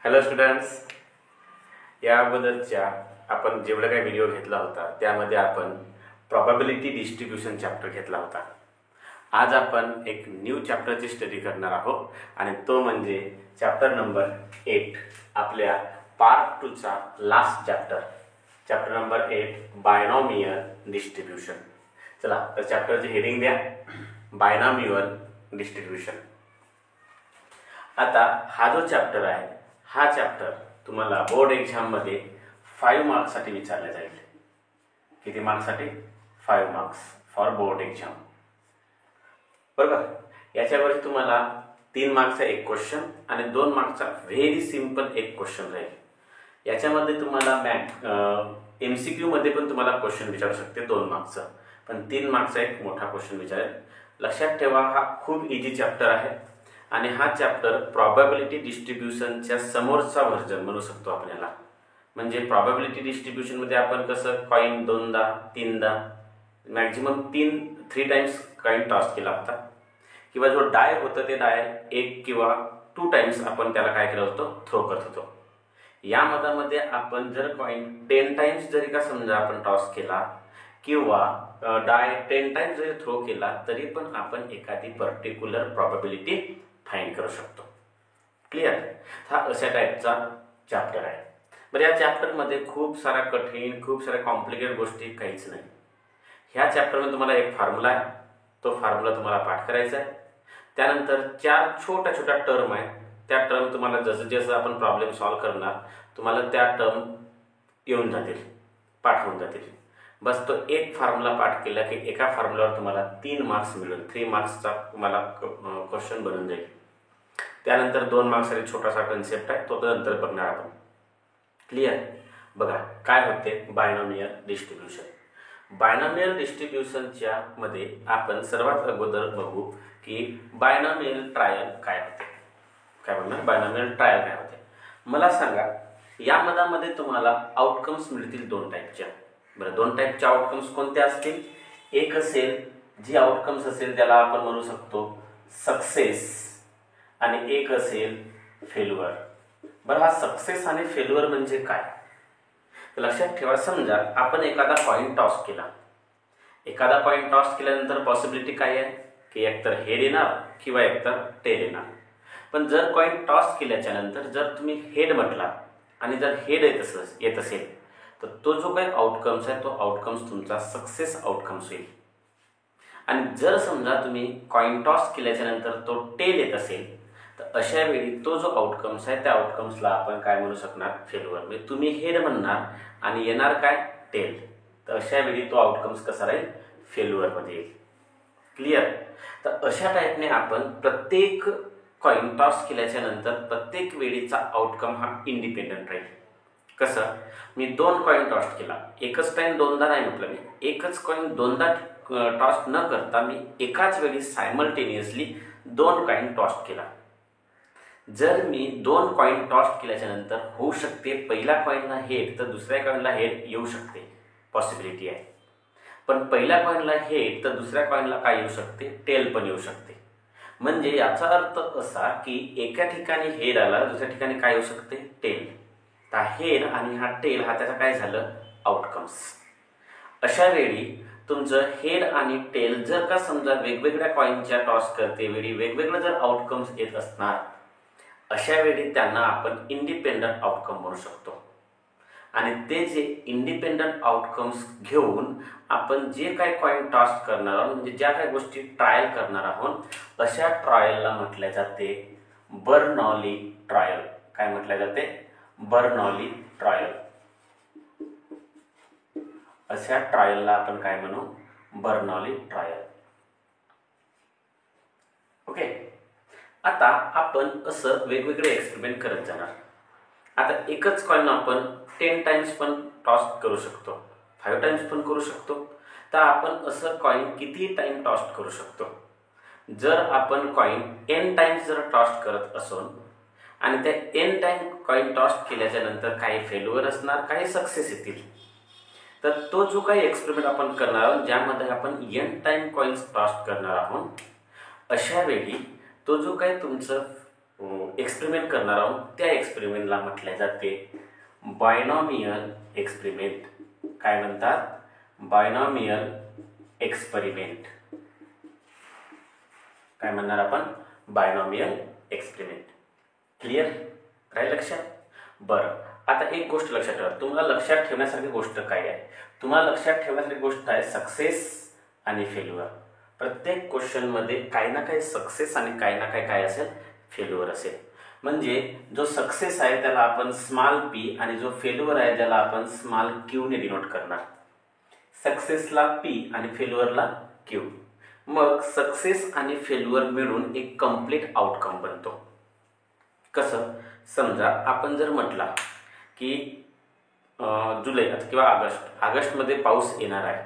Hello students, या अगोदरच्या आपण जेवढा काही व्हिडिओ घेतला होता त्यामध्ये आपण प्रॉबॅबिलिटी डिस्ट्रीब्यूशन चॅप्टर घेतला होता. आज आपण एक न्यू चॅप्टरची स्टडी करणार आहोत आणि तो म्हणजे चॅप्टर नंबर 8, आपल्या पार्ट 2चा last chapter number 8, binomial distribution. चला तर चॅप्टरची हेडिंग द्या, बायनॉमियल डिस्ट्रीब्यूशन. आता हा जो चॅप्टर आहे, हा चॅप्टर तुम्हाला बोर्ड एक्झाममध्ये 5 मार्क्ससाठी विचारला जाईल. किती मार्क्ससाठी? 5 मार्क्स फॉर बोर्ड एक्झाम. बरोबर. याच्यावरती तुम्हाला 3 मार्क्सचा एक क्वेश्चन आणि 2 मार्क्सचा व्हेरी सिंपल एक क्वेश्चन राहील. याच्यामध्ये तुम्हाला MCQ मध्ये पण तुम्हाला क्वेश्चन विचारू शकते 2 मार्क्सचा, पण 3 मार्क्सचा एक मोठा क्वेश्चन विचारेल. लक्षात ठेवा, हा खूप इझी चॅप्टर आहे आणि हा चॅप्टर प्रॉबॅबिलिटी डिस्ट्रीब्यूशनच्या समोरचा व्हर्जन म्हणू शकतो आपण याला. म्हणजे प्रॉबॅबिलिटी डिस्ट्रीब्यूशनमध्ये आपण कसं कॉईन 2दा 3दा मॅक्झिमम 3 टाइम्स कॉईन टॉस केला होता, किंवा जो डाय होतं ते डाय 1 किंवा 2 टाइम्स आपण त्याला काय केलं होतं, थ्रो करत होतो. या मधामध्ये आपण जर कॉईन 10 टाइम्स जरी का समजा आपण टॉस केला किंवा डाय 10 टाइम्स जरी थ्रो केला तरी पण आपण एखादी पर्टिक्युलर प्रॉबॅबिलिटी फाइंड करू शकतो. क्लिअर? हा अशा टाईपचा चॅप्टर आहे. बरं, या चॅप्टरमध्ये खूप सारा कठीण, खूप साऱ्या कॉम्प्लिकेटेड गोष्टी काहीच नाही. ह्या चॅप्टरमध्ये तुम्हाला एक फॉर्म्युला आहे, तो फॉर्म्युला तुम्हाला पाठ करायचा आहे. त्यानंतर 4 छोट्या छोट्या टर्म आहेत, त्या टर्म तुम्हाला जसं जसं आपण प्रॉब्लेम सॉल्व्ह करणार तुम्हाला त्या टर्म येऊन जातील, पाठ होऊन जातील. बस तो एक फॉर्म्युला पाठ केला की एका फॉर्म्युलावर तुम्हाला 3 मार्क्स मिळून 3 मार्क्सचा तुम्हाला क्वेश्चन बनून जाईल. त्यानंतर 2 मार्क्ससाठी छोटासा कन्सेप्ट आहे, तो नंतर बघणार आपण. क्लिअर? बघा काय होते बायनॉमियल डिस्ट्रीब्यूशन. बायनॉमियल डिस्ट्रीब्यूशनच्या मध्ये आपण सर्वात अगोदर बघू की बायनॉमियल ट्रायल काय होते. काय म्हणणार? बायनॉमियल ट्रायल काय होते मला सांगा. या मधामध्ये तुम्हाला आउटकम्स मिळतील 2 टाईपच्या. बरं, 2 टाईपच्या आउटकम्स कोणत्या असतील? एक असेल, जी आउटकम्स असेल त्याला आपण म्हणू शकतो सक्सेस, आणि एक असेल फेल्युअर. बरं, हा सक्सेस आणि फेल्युअर म्हणजे काय तर लक्षात ठेवा. समजा आपण एखादा कॉईन टॉस केला. एखादा कॉईन टॉस केल्यानंतर पॉसिबिलिटी काय आहे की एकतर हेड येणार किंवा एकतर टेल येणार. पण जर कॉईन टॉस केल्याच्या नंतर जर तुम्ही हेड म्हटला आणि जर हेड येत असेल तर तो जो काही आउटकम्स आहे तो आउटकम्स तुमचा सक्सेस आउटकम्स होईल. आणि जर समजा तुम्ही कॉईन टॉस केल्याच्या नंतर तो टेल येत असेल तर अशा वेळी तो जो आउटकम्स आहे त्या आउटकम्सला आपण काय म्हणू शकणार? फेल्युअर. म्हणजे तुम्ही हेड म्हणणार आणि येणार काय? टेल. तर अशा वेळी तो आउटकम्स कसा राहील? फेल्युअरमध्ये येईल. क्लिअर? तर अशा टाईपने आपण प्रत्येक कॉईन टॉस केल्याच्या नंतर प्रत्येक वेळीचा आउटकम हा इंडिपेंडंट राहील. कसं? मी 2 कॉईन टॉस केला, एकच टाईम 2दा नाही म्हटलं मी, एकच कॉईन 2दा टॉस न करता मी एकाच वेळी सायमल्टेनियसली 2 कॉईन टॉस केला. जर मी 2 कॉईन टॉस केल्याच्या नंतर होऊ शकते पहिल्या कॉईनला हेड तर दुसऱ्या कॉईनला हेड येऊ शकते, पॉसिबिलिटी आहे. पण पहिल्या कॉईनला हेड तर दुसऱ्या कॉईनला काय येऊ शकते? टेल पण येऊ शकते. म्हणजे याचा अर्थ असा की एका ठिकाणी हेड आला, दुसऱ्या ठिकाणी काय येऊ शकते? टेल. तर हेड आणि हा टेल हा त्याचा काय झालं? आउटकम्स. अशा वेळी तुमचं हेड आणि टेल जर का समजा वेगवेगळ्या कॉईनच्या टॉस करते वेळी वेगवेगळं जर आउटकम्स येत असणार, अशा वेळी त्यांना आपण इंडिपेंडंट आउटकम म्हणू शकतो. आणि ते जे इंडिपेंडंट आउटकम्स घेऊन आपण जे काय कॉईन टॉस करणार आहोत, म्हणजे ज्या काही गोष्टी ट्रायल करणार आहोत, अशा ट्रायलला म्हटले जाते बर्नॉली ट्रायल. काय म्हटले जाते? बर्नॉली ट्रायल. अशा ट्रायलला आपण काय म्हणू? बर्नॉली ट्रायल. ओके. आता आपण असं वेगवेगळे एक्सपेरिमेंट करत जाणार. आता एकच कॉईन आपण 10 टाइम्स पण टॉस करू शकतो, 5 टाइम्स पण करू शकतो. तर आपण असं कॉईन किती टाइम टॉस करू शकतो? जर आपण कॉईन n टाइम्स जर टॉस करत असोन आणि त्या n टाइम कॉईन टॉस केल्याच्या नंतर काही फेल्युअर असणार, काही सक्सेस येतील, तर तो जो काही एक्सपेरिमेंट आपण करणार आहोत ज्यामध्ये आपण n टाइम कॉईन्स टॉस करणार आहोत, अशा वेळी तो जो काही तुमचं एक्सपेरिमेंट करणार आहोत त्या एक्सपेरिमेंटला म्हटले जाते बायनॉमियल एक्सपेरिमेंट. काय म्हणतात? Binomial experiment. काय म्हणणार आपण? Binomial experiment. क्लिअर? राहील लक्षात? बरं, आता एक गोष्ट लक्षात ठेवा. तुम्हाला लक्षात ठेवण्यासारखी गोष्ट काय आहे? तुम्हाला लक्षात ठेवण्यासारखी गोष्ट आहे सक्सेस आणि फेल्युअर. प्रत्येक क्वेश्चनमध्ये काही ना काही सक्सेस आणि काही ना काही काय असेल? फेल्युअर असेल. म्हणजे जो सक्सेस आहे त्याला आपण स्मॉल पी आणि जो फेल्युअर आहे त्याला आपण स्मॉल क्यू ने डिनोट करणार. सक्सेसला पी आणि फेल्युअरला क्यू. मग सक्सेस आणि फेल्युअर मिळून एक कंप्लीट आउटकम बनतो. कसं? समजा आपण जर म्हटला की जुलै किंवा ऑगस्टमध्ये पाऊस येणार आहे.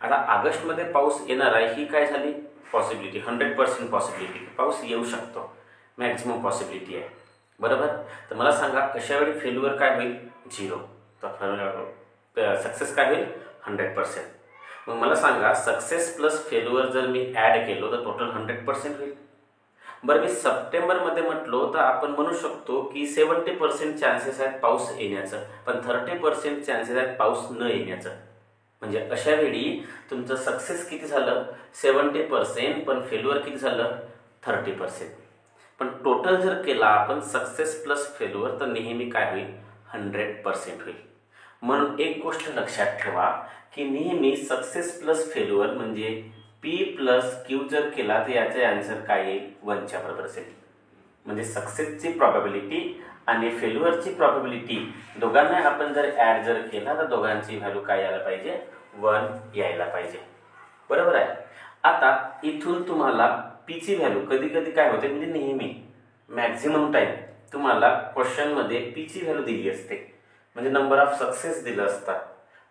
आता ऑगस्टमध्ये पाऊस येणार आहे ही काय झाली? Possibility, 100% possibility. पाऊस येऊ शकतो, मॅक्झिमम पॉसिबिलिटी आहे. बरोबर? तर मला सांगा अशा वेळी फेल्युअर काय होईल? 0. तर सक्सेस काय होईल? 100%. मग मला सांगा सक्सेस प्लस फेल्युअर जर मी ॲड केलो तर टोटल 100% होईल. बरं, मी सप्टेंबरमध्ये म्हटलो तर आपण म्हणू शकतो की 70% चान्सेस आहेत पाऊस येण्याचं, पण 30% चान्सेस आहेत पाऊस न येण्याचं. म्हणजे अशा वेळी तुमचं सक्सेस किती झालं? 70%, पण फेल्युअर किती झालं? 30%. पण टोटल जर केला आपण सक्सेस प्लस फेल्युअर तर नेहमी काय होईल? 100% होईल. म्हणून एक गोष्ट लक्षात ठेवा की नेहमी सक्सेस प्लस फेल्युअर म्हणजे पी प्लस क्यू जर केला तर याचे आन्सर काय येईल? 1च्या बरोबर असेल. म्हणजे सक्सेसची प्रॉबॅबिलिटी आणि फेल्युअरची प्रॉबॅबिलिटी दोघांना आपण जर ॲड जर केला तर दोघांची व्हॅल्यू काय यायला पाहिजे? 1 यायला पाहिजे. बरोबर आहे? आता इथून तुम्हाला पीची व्हॅल्यू कधी कधी काय होते म्हणजे नेहमी मॅक्झिमम टाईम तुम्हाला क्वेश्चनमध्ये पीची व्हॅल्यू दिली असते, म्हणजे नंबर ऑफ सक्सेस दिलं असतात.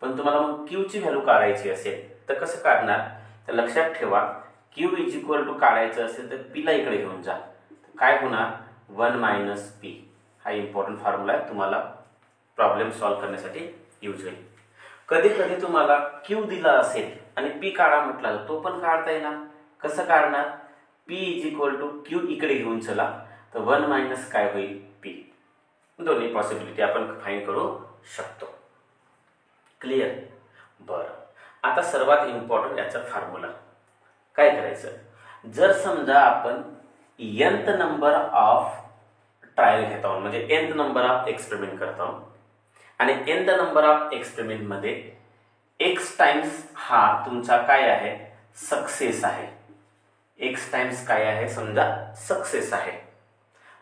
पण तुम्हाला मग क्यूची व्हॅल्यू काढायची असेल तर कसं काढणार? तर लक्षात ठेवा क्यू इज इक्वल टू काढायचं असेल तर पीला इकडे घेऊन जा. काय होणार? 1 मायनस पी. हा इम्पॉर्टंट फॉर्म्युला आहे, तुम्हाला प्रॉब्लेम सॉल्व्ह करण्यासाठी यूज होईल. कधी कधी तुम्हाला क्यू दिला असेल आणि पी काढा म्हटला तर तो पण काढता येणार. कसं काढणार? P is equal to Q इकडे घेऊन चला तर 1 मायनस काय होईल? पी. दोन्ही पॉसिबिलिटी आपण फाईंड करू शकतो. क्लिअर? बरं, आता सर्वात इम्पॉर्टंट याचा फॉर्म्युला काय करायचं? जर समजा आपण nth नंबर ऑफ ट्रायल घेत आहोत म्हणजे nth नंबर ऑफ एक्सपेरिमेंट करत आहोत आणि nth नंबर ऑफ एक्सपेरिमेंटमध्ये x टाइम्स हा तुमचा काय आहे? सक्सेस आहे. x टाइम्स काय आहे? समजा सक्सेस आहे.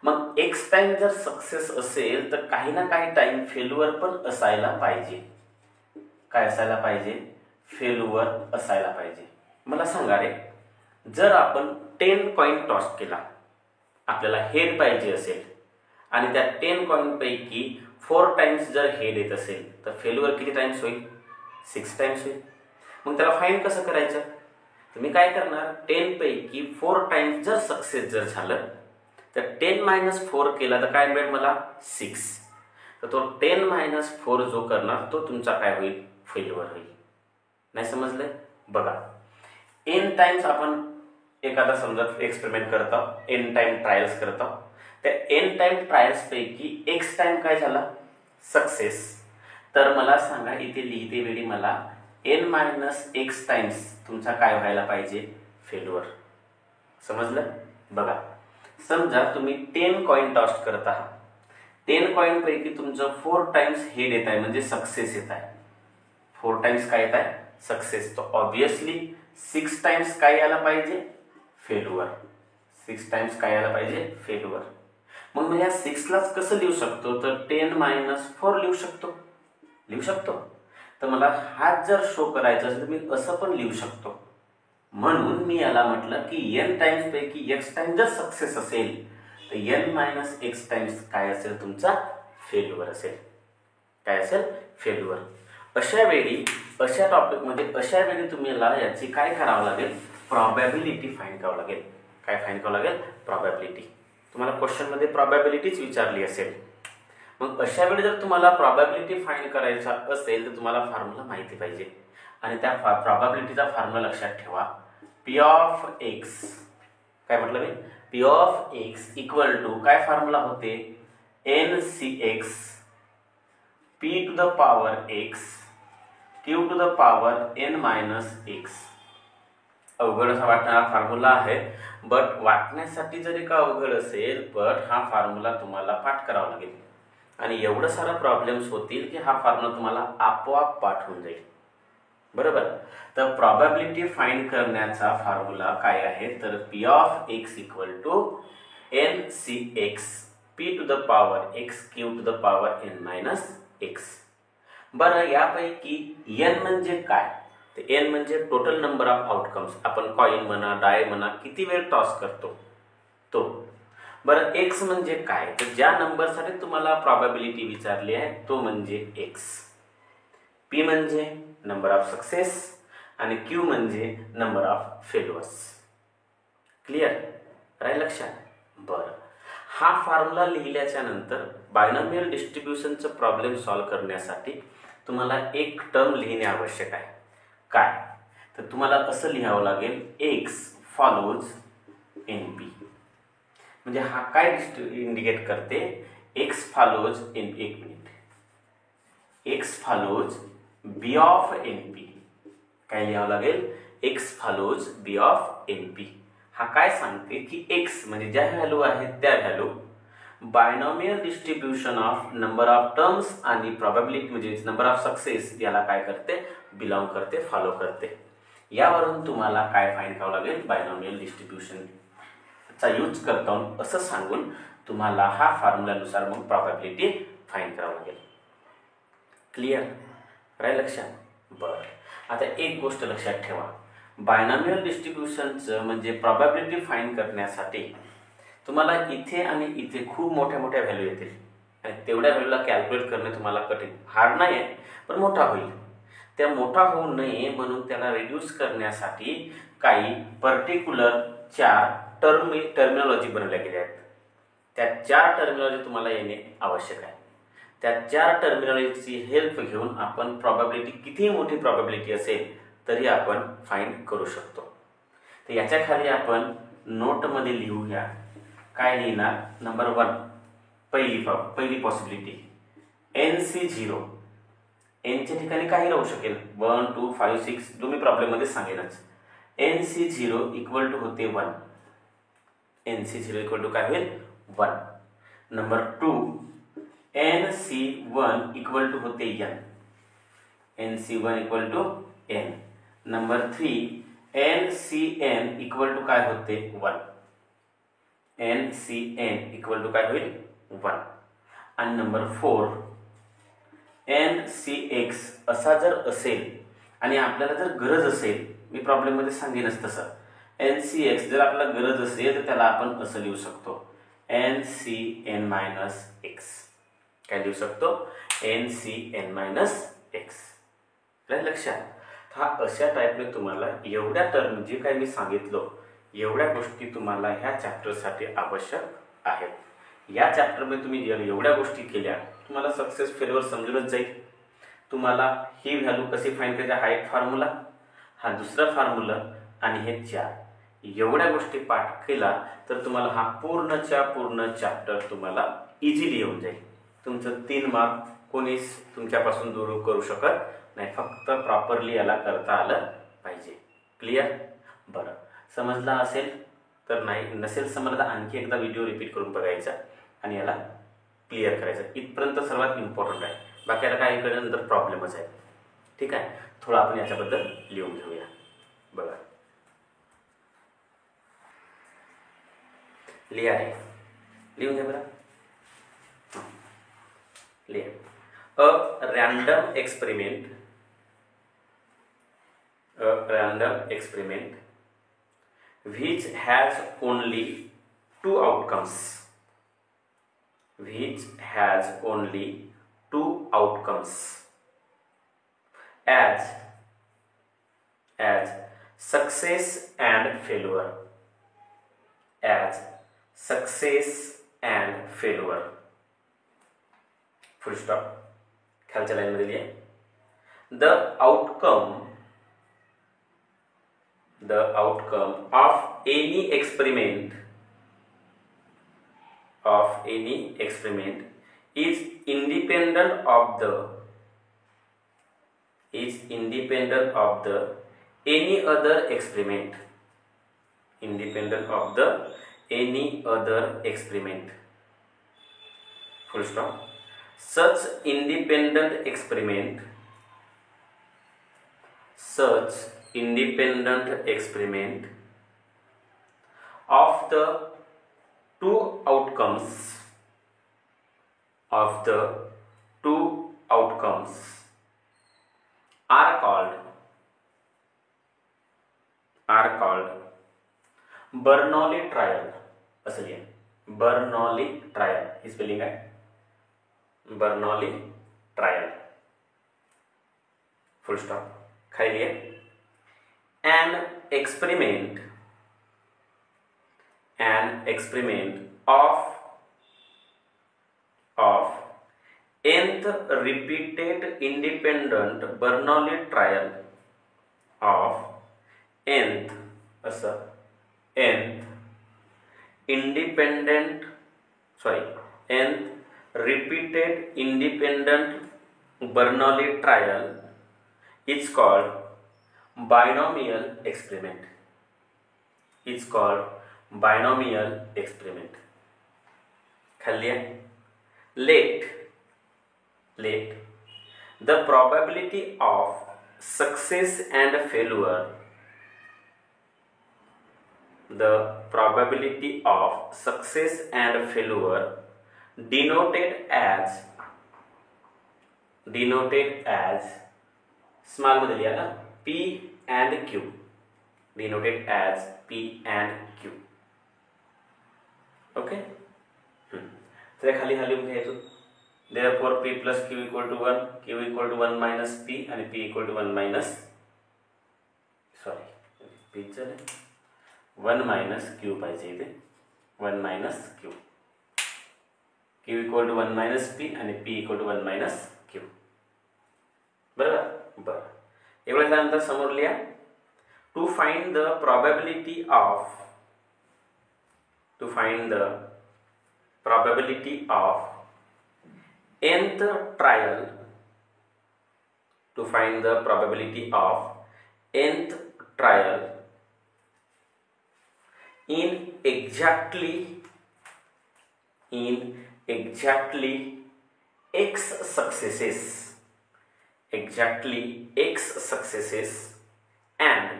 मग x टाइम जर सक्सेस असेल तर काही ना काही टाइम फेल्युअर पण असायला पाहिजे. काय असायला पाहिजे? फेल्युअर असायला पाहिजे. मला सांगा रे, जर आपण 10 कॉइन टॉस केला, आपल्याला हेड पाहिजे असेल आणि त्या 10 कॉइन पैकी 4 टाइम्स जर हेड येत असेल तर फेल्युअर किती टाइम्स होईल? 6 टाइम्स होईल. मग त्याला फाईंड कसं करायचं? तर मी काय करणार? 10 पैकी 4 टाइम्स जर सक्सेस जर झालं तर 10 मायनस 4 केला तर काय मिळेल मला? 6. तर तो 10 मायनस 4 जो करणार तो तुमचा काय होईल? फेल्युअर होईल. नाही समजलंय? बघा, n टाइम्स आपण एखादा समजा एक्सपेरिमेंट करतो, n टाइम ट्रायल्स करतो. त्या n टाइम ट्रायल्स पैकी x टाइम काय झाला? सक्सेस. तर मला सांगा इथे लिहिते वेळी मला n मायनस x टाइम्स तुमचा काय व्हायला पाहिजे? फेल्युअर. समजलं? बघा, समजा तुम्ही 10 कॉइन टॉस करत आहात. 10 कॉइन पैकी तुमचं 4 टाइम्स हेड येत आहे म्हणजे सक्सेस येत आहे. 4 टाइम्स काय येत आहे? सक्सेस. तो ऑब्विसली 6 टाइम्स काय यायला पाहिजे? फेल्युअर. 6 टाइम्स काय यायला पाहिजे? फेल्युअर. मग मी या 6लाच कसं लिहू शकतो? तर 10 मायनस 4 लिहू शकतो. तर मला हाच जर शो करायचा असेल तर मी असं पण लिहू शकतो. म्हणून मी याला म्हटलं की n टाइम्स पैकी x टाइम जर सक्सेस असेल तर n मायनस x टाइम्स काय असेल? तुमचा फेल्युअर असेल. काय असेल? फेल्युअर. अशा वेळी अशा वेळी तुम्हाला याची काय करावं लागेल? प्रॉबॅबिलिटी फाइंड करावं लागेल. काय फाइंड करावं लागेल? प्रॉबॅबिलिटी. तुम्हाला क्वेश्चनमध्ये प्रॉबॅबिलिटीच विचारली असेल. मग अशा वेळी जर तुम्हाला प्रॉबॅबिलिटी फाइंड करायचा असेल तर तुम्हाला फॉर्म्युला माहिती पाहिजे आणि त्या प्रॉबॅबिलिटीचा फॉर्म्युला लक्षात ठेवा. P of x. काय म्हटलं मी? P of x equal to काय फॉर्म्युला होते, n C x P to the power x Q to the power N minus x. अवघड असा वाटणारा फॉर्म्युला आहे, बट वाटण्यासाठी जरी का अवघड असेल, बट हा फॉर्म्युला तुम्हाला पाठ करावा लागेल आणि एवढं सारं प्रॉब्लेम्स होतील की हा फॉर्म्युला तुम्हाला आपोआप पाठ होऊन जाईल. बरोबर. तर प्रॉबॅबिलिटी फाइंड करण्याचा फॉर्म्युला काय आहे, तर P of x equal to N C x P to the power x Q to the power N minus X. बरं, यापैकी एन म्हणजे काय, तर एन म्हणजे टोटल नंबर ऑफ आउटकम्स. आपण कॉइन म्हणा, डाय म्हणा, किती वेळ टॉस करतो तो. बरं, एक्स म्हणजे काय, तर ज्या नंबरसाठी तुम्हाला प्रॉबॅबिलिटी विचारली आहे तो म्हणजे एक्स. पी म्हणजे नंबर ऑफ सक्सेस आणि क्यू म्हणजे नंबर ऑफ फेल्युअर्स. क्लिअर राहील लक्षात. बरं, हा फॉर्म्युला लिहिल्याच्या नंतर बायनॉमियल डिस्ट्रीब्युशनचं प्रॉब्लेम सॉल्व्ह करण्यासाठी तुम्हाला एक टर्म लिहिणे आवश्यक आहे. काय, तर तुम्हाला असं लिहावं लागेल, एक्स फॉलोज एन पी. म्हणजे हा काय इंडिकेट करते, एक्स फॉलोज एन, एक minute, X follows B of N P. काय लिहावं लागेल, X follows B of N P. हा काय सांगते की एक्स म्हणजे ज्या व्हॅल्यू आहेत त्या value binomial distribution of number of terms आणि प्रॉबॅबिलिटी म्हणजे नंबर ऑफ सक्सेस याला काय करते, बिलॉंग करते, फॉलो करते. यावरून तुम्हाला काय फाइंड करावं लागेल, बायनॉमियल डिस्ट्रीब्युशनचा यूज करता असं सांगून तुम्हाला हा फॉर्म्युल्यानुसार मग प्रॉबॅबिलिटी फाइंड करावं लागेल. क्लिअर राहील लक्षात. बरं, आता एक गोष्ट लक्षात ठेवा, बायनॉमियल डिस्ट्रीब्युशनचं म्हणजे प्रॉबॅबिलिटी फाइंड करण्यासाठी तुम्हाला इथे आणि इथे खूप मोठ्या मोठ्या व्हॅल्यू येतील आणि तेवढ्या व्हॅल्यूला कॅल्क्युलेट करणे तुम्हाला कठीण, हार्ड नाही आहे पण मोठा होईल. त्या मोठा होऊ नये म्हणून त्याला रिड्यूस करण्यासाठी काही पर्टिक्युलर 4 टर्मिनॉलॉजी बनवल्या गेल्या आहेत. त्या 4 टर्मिनॉलॉजी तुम्हाला येणे आवश्यक आहे. त्या 4 टर्मिनॉलॉजीची हेल्प घेऊन आपण प्रॉबॅबिलिटी, कितीही मोठी प्रॉबॅबिलिटी असेल तरी आपण फाइंड करू शकतो. तर याच्या खाली आपण नोटमध्ये लिहूया. काय लिहिणार, नंबर 1 पहिली पॉसिबिलिटी एन सी 0. एनच्या ठिकाणी काही राहू शकेल, 1 2 5 6 तुम्ही प्रॉब्लेममध्ये सांगेनच. एन सी 0 इक्वल टू होते 1. एन सी 0 इक्वल टू काय होईल, 1. Number 2 n C 1 equal to होते n. N C 1 equal to n. Number 3 n C n equal to काय होते 1. N C n equal to काय होईल 1. आणि नंबर 4 एन सी एक्स असा जर असेल आणि आपल्याला जर गरज असेल, मी प्रॉब्लेममध्ये सांगेनच तसं, एन सी एक्स जर आपल्याला गरज असेल तर त्याला आपण असं लिहू शकतो, N C N minus X. काय लिहू शकतो, N C N minus X. लक्षात. हा अशा टाईपने तुम्हाला एवढ्या टर्म जे काही मी सांगितलं एवढ्या गोष्टी तुम्हाला ह्या चॅप्टरसाठी आवश्यक आहेत. या चॅप्टरमध्ये तुम्ही एवढ्या गोष्टी केल्या तुम्हाला सक्सेस फेल्युअर समजूनच जाईल. तुम्हाला ही व्हॅल्यू कशी फाइंड करायची, हा एक फॉर्म्युला, हा दुसरा फॉर्म्युला आणि हे 4 एवढ्या गोष्टी पाठ केला तर तुम्हाला हा पूर्णच्या पूर्ण चॅप्टर तुम्हाला इझिली येऊन जाईल. तुमचं 3 मार्क कोणीच तुमच्यापासून दूर करू शकत नाही. फक्त प्रॉपरली याला करता आलं पाहिजे. क्लिअर. बरं, समजला असेल तर, नाही नसेल समजला आणखी एकदा व्हिडिओ रिपीट करून बघायचा आणि याला क्लिअर करायचं. इथपर्यंत सर्वात इम्पॉर्टंट आहे. बाकी आता काही नंतर प्रॉब्लेमच आहे. ठीक आहे. थोडं आपण याच्याबद्दल लिहून घेऊया. बघा, लिहा आहे, लिहून घ्या बरं. लिहा, a random experiment which has only 2 outcomes, as success and failure, full stop. खालच्या लाइन मध्ये लिहा, the outcome of any experiment of any experiment is independent of the any other experiment, independent of the any other experiment, full stop. Such independent experiment of the two outcomes are called Bernoulli trial. असं लिहा, Bernoulli trial ही spelling आहे, Bernoulli trial, full stop. खाली लिहा, an experiment of nth repeated independent Bernoulli trial of nth repeated independent Bernoulli trial is called binomial experiment. खाली let the probability of success and failure denoted as small मध्ये लिहा ना, P and Q, denoted as P and Q. Okay, तर खाली लिहून घ्यायचो. Therefore P plus Q equal to 1, Q equal to 1 minus P आणि P equal to 1 minus P चं 1 minus Q पाहिजे इथे, 1 minus Q. Q equal to 1 minus P आणि P equal to 1 minus Q. बरोबर. एवढं झाल्यानंतर समोर लिहा, to find the probability of nth trial in exactly x successes and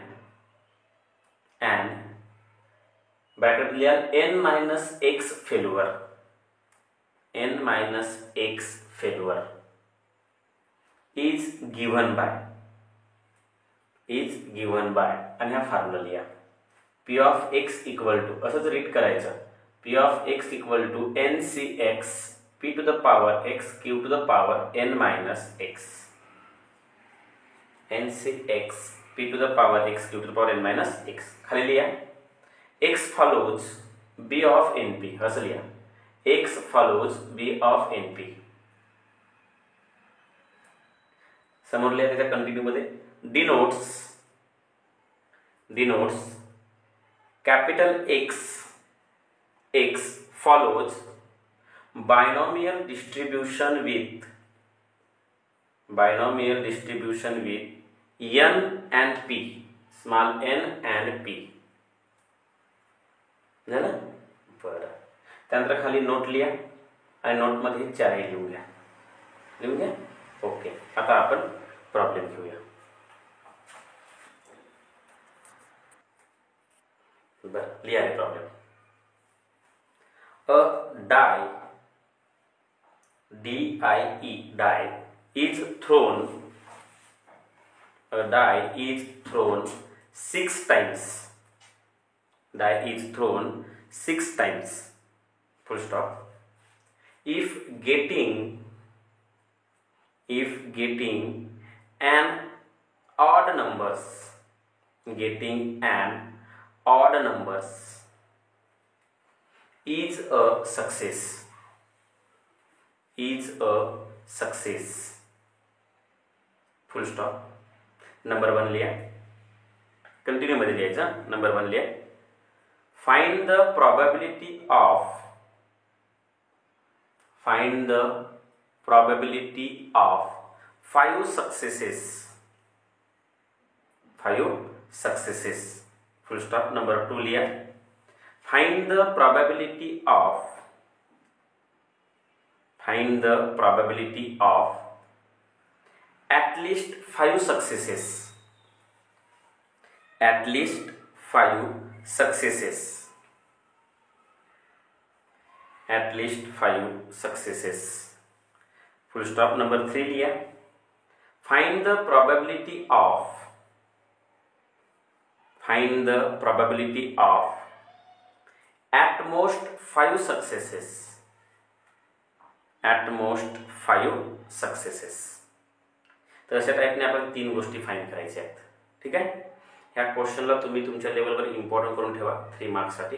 bracket लिया n minus x failure is given by आणि हा formula लिया, p of x equal to, असंच रीड करायचं, p of x equal to ncx p to the power x q to the power n minus x, ncx p to the power x q to the power n minus x. खाली लिया, x follows b of np, असं लिया, x follows b of np. समोर लिहा त्याच्या continue मध्ये, denotes capital X follows binomial distribution with n and p, small n and p. झालं. बरं, त्यानंतर खाली नोट लिहा आणि नोटमध्ये 4 लिहून घ्या. ओके, आता आपण प्रॉब्लेम घेऊया. बरं, लिहा आहे problem. A die is thrown 6 times. Full stop. If getting an odd numbers is a success. Full stop. Number 1 लिहा, कंटिन्यू मध्ये लिहायचा. नंबर 1 लिहा, find the probability of Find the probability of 5 successes. 5 successes. Full stop. Number 2 लिया. Find the probability of at least 5 successes. At least 5 successes. At least 5 successes. Full stop. Number 3 लिया. Find the probability of at most 5 successes. At most 5 successes. तर अशा टाईपने आपण 3 गोष्टी find करायच्या आहेत. ठीक आहे. ह्या क्वेश्चनला तुम्ही तुमच्या लेवलवर इम्पॉर्टंट करून ठेवा 3 मार्क्ससाठी.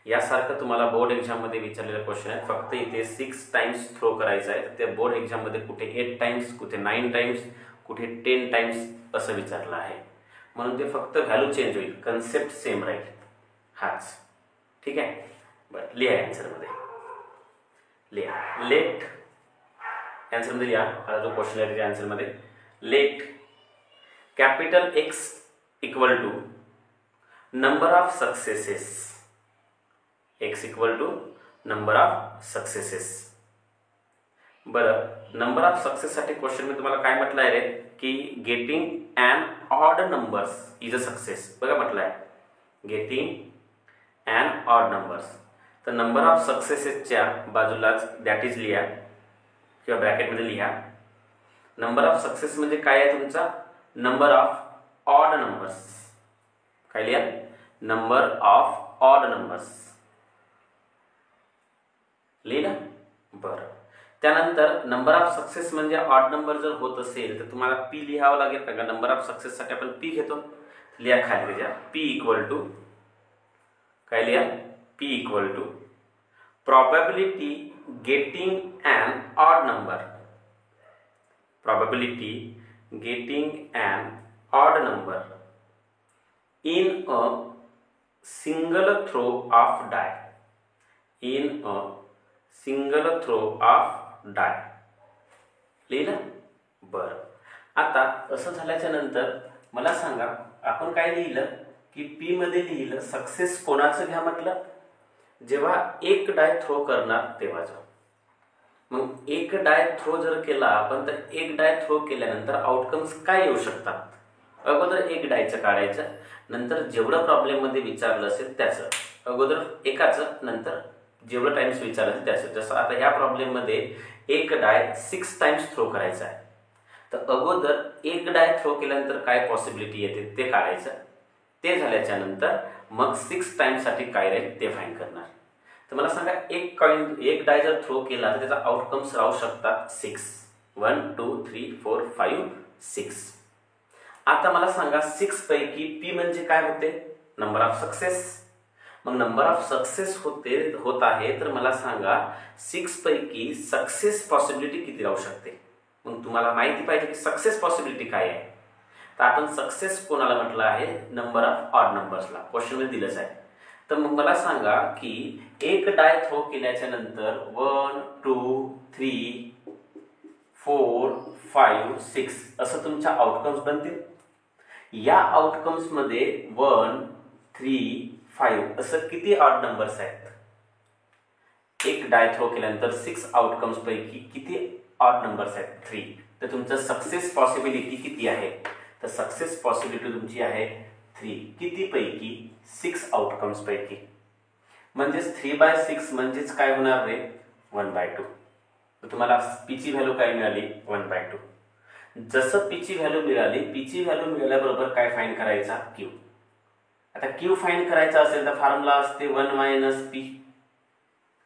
यासारखं तुम्हाला बोर्ड एक्झाममध्ये विचारलेलं क्वेश्चन आहे. फक्त इथे 6 टाइम्स थ्रो करायचं आहे. त्या बोर्ड एक्झाममध्ये कुठे 8 टाइम्स, कुठे 9 टाइम्स, कुठे 10 टाइम्स असं विचारलं आहे. म्हणून ते फक्त व्हॅल्यू चेंज होईल, कन्सेप्ट सेम राहील हाच. ठीक आहे. बरं, लिहा आन्सरमध्ये. लिहा लेट. आन्सरमध्ये लिहा. हा जो क्वेश्चन आहे त्याच्या आन्सरमध्ये let capital X equal to number of successes. X equal to number of successes. बरं, नंबर ऑफ सक्सेससाठी क्वेश्चन मी तुम्हाला काय म्हटलं आहे रे की getting an odd numbers is a success. बघा म्हटलं आहे गेटिंग ॲन ऑड नंबर्स. तर नंबर ऑफ सक्सेसेसच्या बाजूलाच दॅट इज लिहा किंवा ब्रॅकेटमध्ये लिहा. नंबर ऑफ सक्सेस म्हणजे काय आहे तुमचा नंबर ऑफ ऑड नंबर्स. काय लिहा नंबर ऑफ ऑड नंबर्स. लिहिलं. बरं, त्यानंतर नंबर ऑफ सक्सेस म्हणजे ऑड नंबर जर होत असेल तर तुम्हाला पी लिहावं लागेल का. नंबर ऑफ सक्सेससाठी आपण पी घेतो. लिहा खाली त्याच्या पी इक्वल टू काय लिहा P equal to probability getting an odd number. Probability getting an odd number in a single throw of die. In a single throw of die. लिहिलं. बरं, आता असं झाल्याच्या नंतर मला सांगा आपण काय लिहिलं की पी मध्ये लिहिलं सक्सेस कोणाचं घ्या म्हटलं जेव्हा एक डाय थ्रो करणार तेव्हाच. मग एक डाय थ्रो जर केला आपण तर एक डाय थ्रो केल्यानंतर आउटकम्स काय येऊ शकतात. अगोदर एक डायचं काढायचं, नंतर जेवढं प्रॉब्लेम मध्ये विचारलं असेल त्याचं, अगोदर एकाचं नंतर जेवढं टाइम्स विचारलं असेल त्याचं. जसं आता ह्या प्रॉब्लेम मध्ये एक डाय 6 टाइम्स थ्रो करायचा आहे, तर अगोदर एक डाय थ्रो केल्यानंतर काय पॉसिबिलिटी येते ते काढायचं. ते झाल्याच्या नंतर मग 6 टाइम्स साठी काय राहील ते फाइंड करणार. तर मला सांगा एक डाय जर थ्रो केला तर त्याचा आउटकम्स राहू शकतात 6. 1 2 3 4 5 6. आता मला सांगा 6 पैकी पी म्हणजे काय होते नंबर ऑफ सक्सेस. मग नंबर ऑफ सक्सेस होत आहे तर मला सांगा 6 पैकी सक्सेस पॉसिबिलिटी किती राहू शकते. मग तुम्हाला माहिती पाहिजे की सक्सेस पॉसिबिलिटी काय आहे. तर आपण सक्सेस कोणाला म्हटलं आहे नंबर ऑफ ऑड नंबर्सला. क्वेश्चन मध्ये दिलंच आहे. तर मग मला सांगा की एक डाय थ्रो केल्याच्या नंतर 1 2 3 4 5 6 असं तुमच्या आउटकम्स बनतील. या आउटकम्स मध्ये 1 3 5 असं किती ऑड नंबर्स आहेत. एक डाय थ्रो केल्यानंतर 6 आउटकम्स पैकी किती ऑड नंबर्स आहेत 3. तर तुमचं सक्सेस पॉसिबिलिटी किती आहे तर सक्सेस पॉसिबिलिटी तुमची आहे 3. किती पैकी 6 आउटकम्स पैकी. म्हणजेच 3/6 म्हणजेच काय होणार रे 1/2. तर तुम्हाला पी ची व्हॅल्यू काय मिळाली 1/2. जसं पी ची व्हॅल्यू मिळाली, पी ची व्हॅल्यू मिळाल्याबरोबर काय फाइंड करायचा क्यू. आता क्यू फाइंड करायचा असेल तर फॉर्म्युला असते 1 - पी.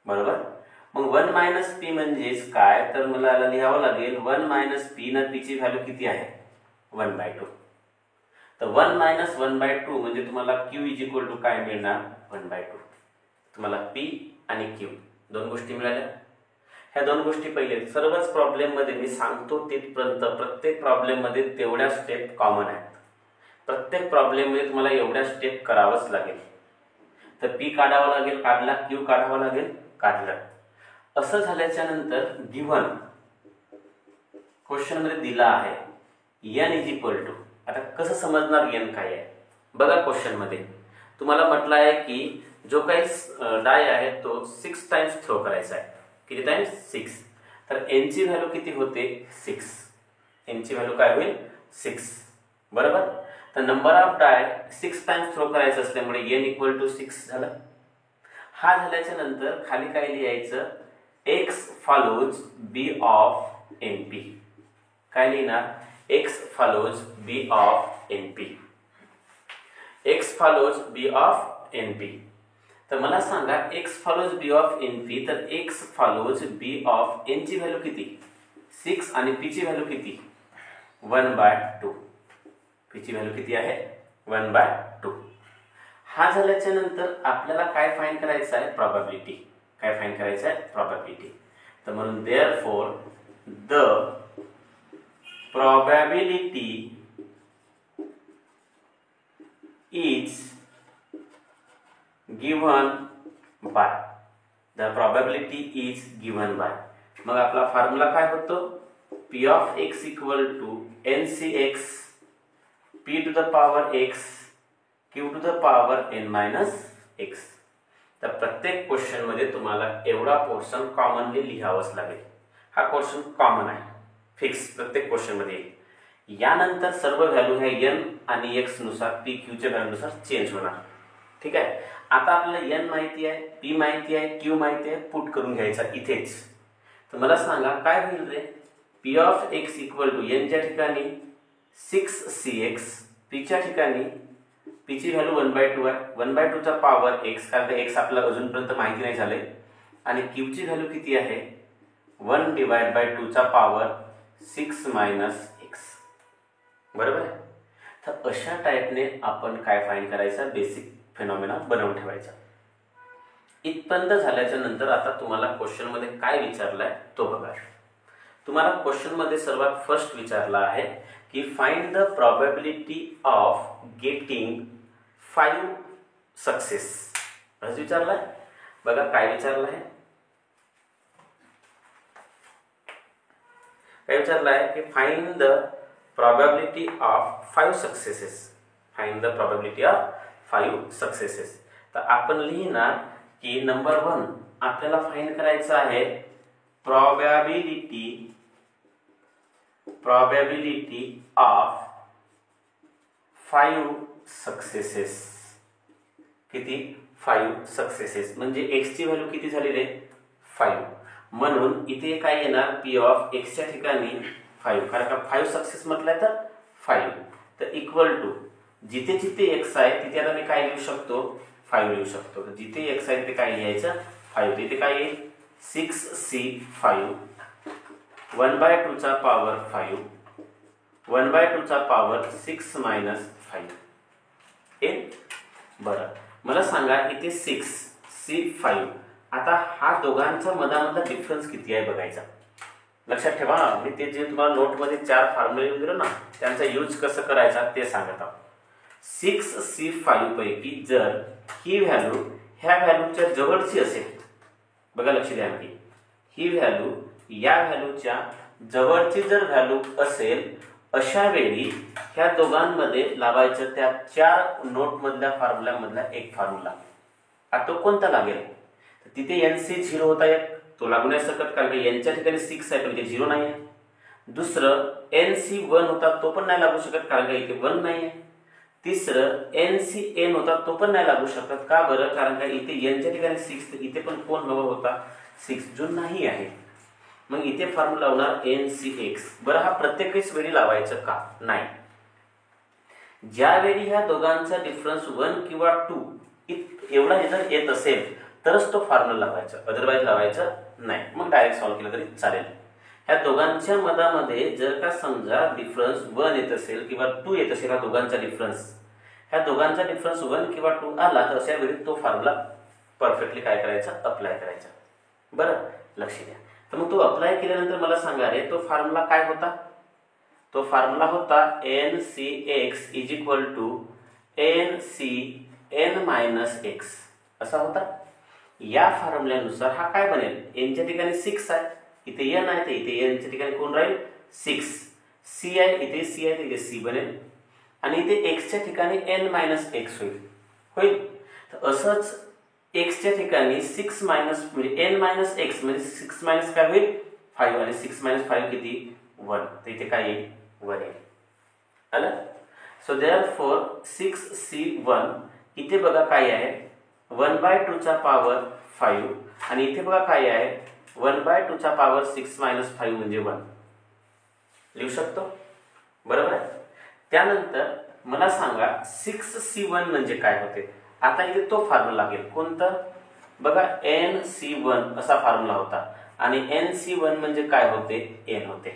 बरोबर. मग 1 - पी म्हणजेच काय तर मला लिहावं लागेल 1 - पी न पी ची व्हॅल्यू किती आहे 1/2. तर 1 - 1/2 म्हणजे तुम्हाला क्यू इज इक्वल टू काय मिळणार 1/2. तुम्हाला पी आणि क्यू दोन गोष्टी मिळाल्या. ह्या दोन गोष्टी पहिले सर्वच प्रॉब्लेम मध्ये मी सांगतो तिथपर्यंत प्रत्येक प्रॉब्लेम मध्ये तेवढ्या स्टेप कॉमन आहेत. प्रत्येक प्रॉब्लेम मध्ये तुम्हाला एवढ्या स्टेप करावंच लागेल. तर पी काढावा लागेल, काढला. क्यू काढावा लागेल, काढला. असं झाल्याच्या नंतर गिव्हन क्वेश्चन मध्ये दिला आहे n इज इक्वल टू, आता कसं समजणार n काय आहे? बघा क्वेश्चन मध्ये तुम्हाला म्हटलं आहे की जो काही डाय आहे तो 6 टाइम्स थ्रो करायचा आहे. किती टाइम्स? 6. तर n ची व्हॅल्यू किती होते? 6. n ची व्हॅल्यू काय होईल? 6. बरोबर. तर number of die 6 times throw करायचं असल्यामुळे n इक्वल टू 6 झालं. हा झाल्याच्या नंतर खाली काय लिहायचं? x follows b of np. काय लिहिणार? x follows b of np. x follows b of np. तर मला सांगा x follows b of np, तर x follows b of n ची व्हॅल्यू किती? 6 आणि p ची व्हॅल्यू किती? 1/2. p ची व्हॅल्यू किती आहे? 1/2. हा झाल्याच्या नंतर आपल्याला काय फाइंड करायचं आहे? प्रोबॅबिलिटी. काय फाइंड करायचं आहे? प्रोबॅबिलिटी. तर म्हणून therefore the probability is given by, the probability is given by. मग आपला फॉर्म्युला काय होतो? p of x equal to ncx p to the power x q to the power n minus x. तर प्रत्येक question मध्ये तुम्हाला एवढा portion commonly लिहावाच लागेल. हा क्वेश्चन कॉमन आहे, फिक्स प्रत्येक क्वेश्चन मध्ये. यानंतर सर्व व्हॅल्यू ह्या n आणि x नुसार p q च्या व्हॅल्यू नुसार चेंज होणार. ठीक आहे. आता आपल्याला n माहिती आहे, p माहिती आहे, q माहिती आहे, पुट करून घ्यायचा इथेच. तर मला सांगा काय होईल रे? p of x equal to n च्या ठिकाणी 6cx, p च्या ठिकाणी p ची व्हॅल्यू 1/2 आहे, 1/2 चा पॉवर x, कारण x आपल्याला अजूनपर्यंत माहिती नाही झाले, आणि q ची व्हॅल्यू किती आहे? 1/2 चा पॉवर 6 मायनस x. बरोबर आहे. तर अशा टाइपने आपण काय फाइंड करायचा? बेसिक फिनॉमिना बनवून ठेवायचा. इथपर्यंत झाल्याच्या नंतर आता तुम्हाला क्वेश्चन मध्ये काय विचारलाय तो बघा. तुम्हाला क्वेश्चन मध्ये सर्वात फर्स्ट विचारला आहे की find the probability of getting 5 success. असं विचारलाय. बघा काय विचारलं आहे. काय विचारलं आहे की find the probability of 5 successes. Find the probability of 5 successes. तर आपण लिहिणार की नंबर 1 आपल्याला फाइंड करायचं आहे probability of 5 successes. किती? 5 successes. म्हणजे x ची व्हॅल्यू किती झाली रे? 5. म्हणून इथे काय येणार? p of x च्या ठिकाणी 5, कारण का 5 सक्सेस म्हटलं तर 5, तर इक्वल टू जिथे जिथे x आहे तिथे आता मी काय लिहू शकतो? 5 लिहू शकतो. तर जिथे x आहे तिथे काय लिहायचं? 5. तिथे काय येईल? 6c5 1/2 चा पॉवर 5 1/2 चा पॉवर 6 मायनस 5. बरं, मला सांगा इथे 6c5, आता हा दोघांचा मधामधला डिफरन्स किती आहे बघायचा. लक्षात ठेवा, मी ते जे तुम्हाला नोटमध्ये 4 फॉर्म्युले दिले ना त्यांचा यूज कसं करायचा ते सांगत आहोत. 6c5 पैकी जर ही व्हॅल्यू ह्या व्हॅल्यूच्या जवळची असेल, बघा लक्ष द्या, ही व्हॅल्यू या व्हॅल्यूच्या जवळची जर व्हॅल्यू असेल, अशा वेळी ह्या दोघांमध्ये लावायचं त्या 4 नोट मधल्या फॉर्म्युल्यामधला एक फॉर्म्युला. आता तो कोणता लागेल? तिथे nc 0 होता, एक तो लागू नाही शकत कारण की यांच्या ठिकाणी 6 आहे पण इथे 0 नाही आहे. दुसरं nc 1 होता, तो पण नाही लागू शकत कारण का इथे 1 नाही आहे. तिसरं nc n होता, तो पण नाही लागू शकत. का बरं? कारण का इथे यांच्या ठिकाणी 6, तर इथे पण कोण हवा होता? 6 जो नाही आहे. मग इथे फॉर्म्युला लावणार ncx. बरं, हा प्रत्येकच वेळी लावायचं का? नाही. ज्यावेळी ह्या दोघांचा डिफरन्स 1 किंवा 2 एवढा जर येत असेल तरच तो फॉर्म्युला लावायचा, अदरवाईज लावायचं नाही. मग डायरेक्ट सॉल्व्ह केलं तरी चालेल. ह्या दोघांच्या मधामध्ये जर का समजा डिफरन्स 1 येत असेल किंवा 2 येत असेल, ह्या दोघांचा डिफरन्स 1 किंवा 2 आला, तर अशा वेळी तो फॉर्म्युला परफेक्टली काय करायचा? अप्लाय करायचा. बरं, लक्ष द्या. तर मग तो अप्लाय केल्यानंतर मला सांगा रे, तो फॉर्म्युला काय होता? तो फॉर्म्युला होता ncx is equal to nc n minus x. असा होता. या फॉर्म्युल्यानुसार हा काय बनेल, एनच्या ठिकाणी 6 आहे, इथे एन आहे, तर इथे एनच्या ठिकाणी कोण राहील 6. सी आहे, इथे सी आहे, इथे सी बनेल आणि इथे एक्सच्या ठिकाणी n - x होईल. तर असंच एक्सच्या ठिकाणी 6 मायनस म्हणजे n - x म्हणजे 6 मायनस काय होईल 5 आणि 6 - 5 किती 1. तर इथे काय येईल 1 येईल. आलं. सो देअरफॉर 6c1 इथे बघा काय आहे 1/2 चा पॉवर 5 आणि इथे बघा काय आहे 1/2 चा पॉवर 6 - 5 म्हणजे 1 लिहू शकतो. बरोबर आहे. त्यानंतर मला सांगा 6c1 म्हणजे काय होते. आता इथे तो फॉर्म्युला लागेल कोणता बघा nc1 असा फॉर्म्युला होता आणि nc1 म्हणजे काय होते n होते.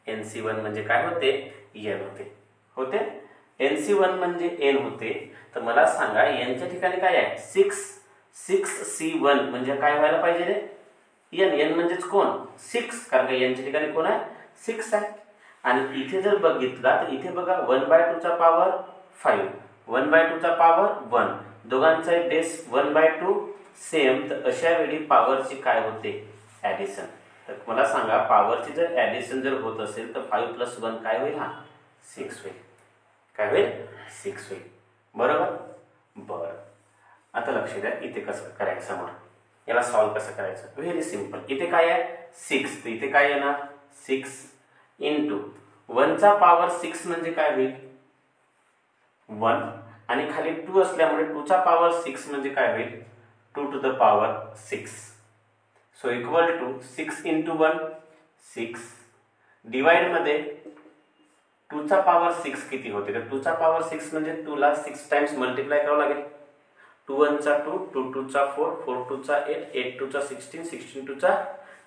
nc1 म्हणजे काय होते n होते nc1 म्हणजे n होते. तर मला सांगा n च्या ठिकाणी काय आहे 6c1 म्हणजे काय व्हायला पाहिजे रे n म्हणजेच कोण 6 कारण का n च्या ठिकाणी कोण आहे 6 आहे. आणि इथे जर बघितला तर इथे बघा 1/2 चा पॉवर 5 1/2 चा पॉवर 1 दोघांचा बेस 1/2 सेम. तर अशा वेळी पॉवरची काय होते ऍडिशन. तर मला सांगा पॉवरची जर ऍडिशन जर होत असेल तर 5 + 1 काय होईल हा 6 होईल. काय होईल 6 होईल. बरोबर. बरं आता लक्ष द्या इथे कसं करायचं समोर याला सॉल्व कसं करायचं. Very simple. इथे काय आहे 6 तर इथे काय येणार 6 इंटू 1 चा पॉवर 6 म्हणजे काय होईल 1 आणि खाली 2 असल्यामुळे 2 चा पॉवर 6 म्हणजे काय होईल 2 to the power 6. So equal to 6 into 1 6 divide मध्ये 2 चा पॉवर 6 किती होते तर 2 चा पॉवर 6 म्हणजे 2 ला 6 टाइम्स मल्टिप्लाय करावं लागेल. 2 1 चा 2 2 2 चा 4 4 2 चा 8 8 2 चा 16 16 2 चा